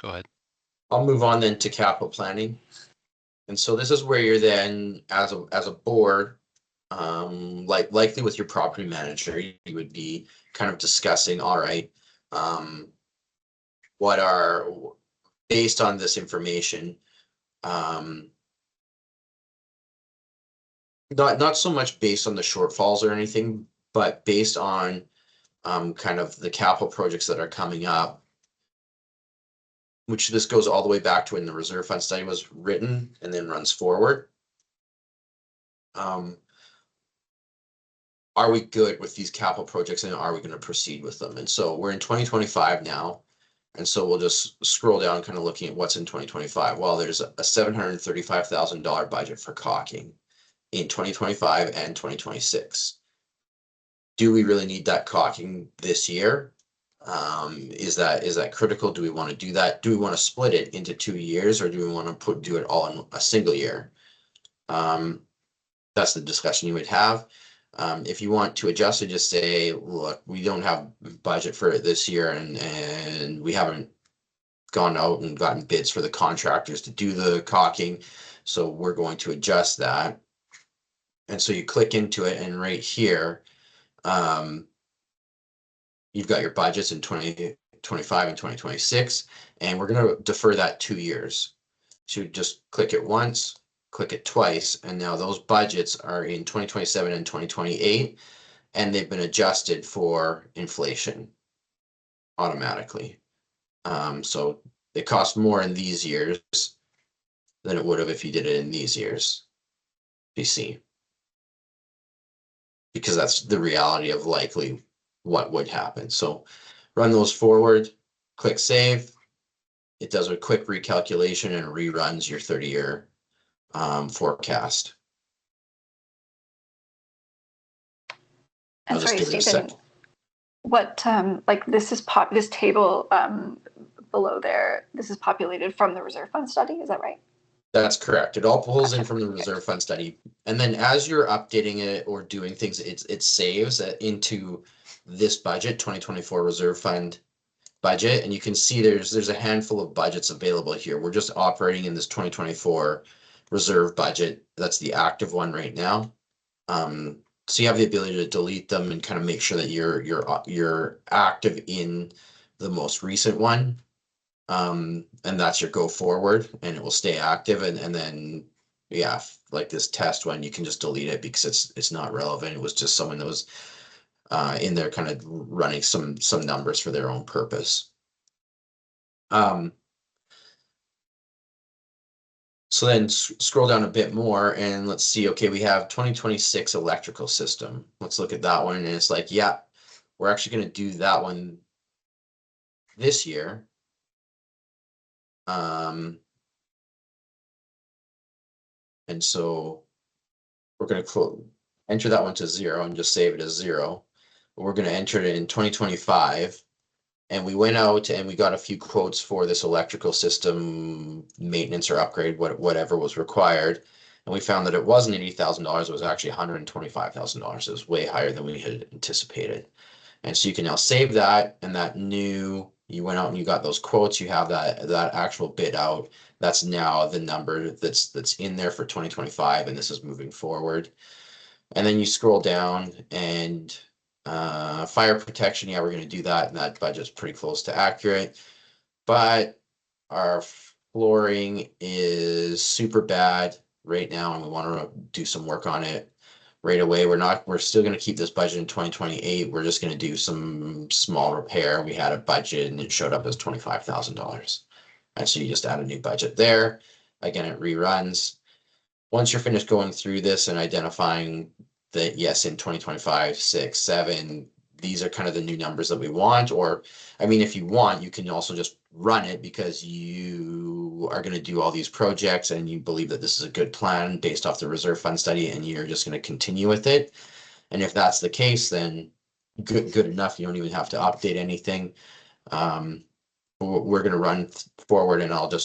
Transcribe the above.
Go ahead. I'll move on then to capital planning. And so this is where you're then, as a board, likely with your property manager, you would be kind of discussing, all right, what are, based on this information, not so much based on the shortfalls or anything, but based on kind of the capital projects that are coming up, which this goes all the way back to when the reserve fund study was written and then runs forward. Are we good with these capital projects and are we going to proceed with them? And so we're in 2025 now. And so we'll just scroll down, kind of looking at what's in 2025. Well, there's a $735,000 budget for caulking in 2025 and 2026. Do we really need that caulking this year? Is that critical? Do we want to do that? Do we want to split it into 2 years, or do we want to do it all in a single year? That's the discussion you would have. If you want to adjust it, just say, look, we don't have budget for it this year, and we haven't gone out and gotten bids for the contractors to do the caulking, so we're going to adjust that. And so you click into it, and right here, you've got your budgets in 2025 and 2026, and we're going to defer that 2 years. So you just click it once, click it twice, and now those budgets are in 2027 and 2028, and they've been adjusted for inflation automatically. So it costs more in these years than it would have if you did it in these years, BC, because that's the reality of likely what would happen. So run those forward, click save. It does a quick recalculation and reruns your 30-year forecast. And sorry, Stephen, what like this table below there, this is populated from the reserve fund study, is that right? That's correct. It all pulls in from the reserve fund study, and then as you're updating it or doing things, it saves into this budget, 2024 reserve fund budget, and you can see there's a handful of budgets available here. We're just operating in this 2024 reserve budget. That's the active one right now. So you have the ability to delete them and kind of make sure that you're active in the most recent one. And that's your go forward, and it will stay active. And then, yeah, like this test one, you can just delete it because it's not relevant. It was just someone that was in there kind of running some numbers for their own purpose. So then scroll down a bit more and let's see, okay, we have 2026 electrical system. Let's look at that one. And it's like, yeah, we're actually going to do that one this year. And so we're going to enter that one to 0 and just save it as 0. We're going to enter it in 2025. And we went out and we got a few quotes for this electrical system maintenance or upgrade, whatever was required. And we found that it wasn't $80,000. It was actually $125,000. It was way higher than we had anticipated. And so you can now save that, and that new, you went out and you got those quotes, you have that actual bid out. That's now the number that's in there for 2025, and this is moving forward. And then you scroll down and fire protection, yeah, we're going to do that, and that budget's pretty close to accurate. But our flooring is super bad right now, and we want to do some work on it right away. We're still going to keep this budget in 2028. We're just going to do some small repair. We had a budget and it showed up as $25,000. And so you just add a new budget there. Again, it reruns. Once you're finished going through this and identifying that, yes, in 2025, 6, 7, these are kind of the new numbers that we want. Or, I mean, if you want, you can also just run it because you are going to do all these projects and you believe that this is a good plan based off the reserve fund study, and you're just going to continue with it. And if that's the case, then good enough. You don't even have to update anything. We're going to run forward, and I'll just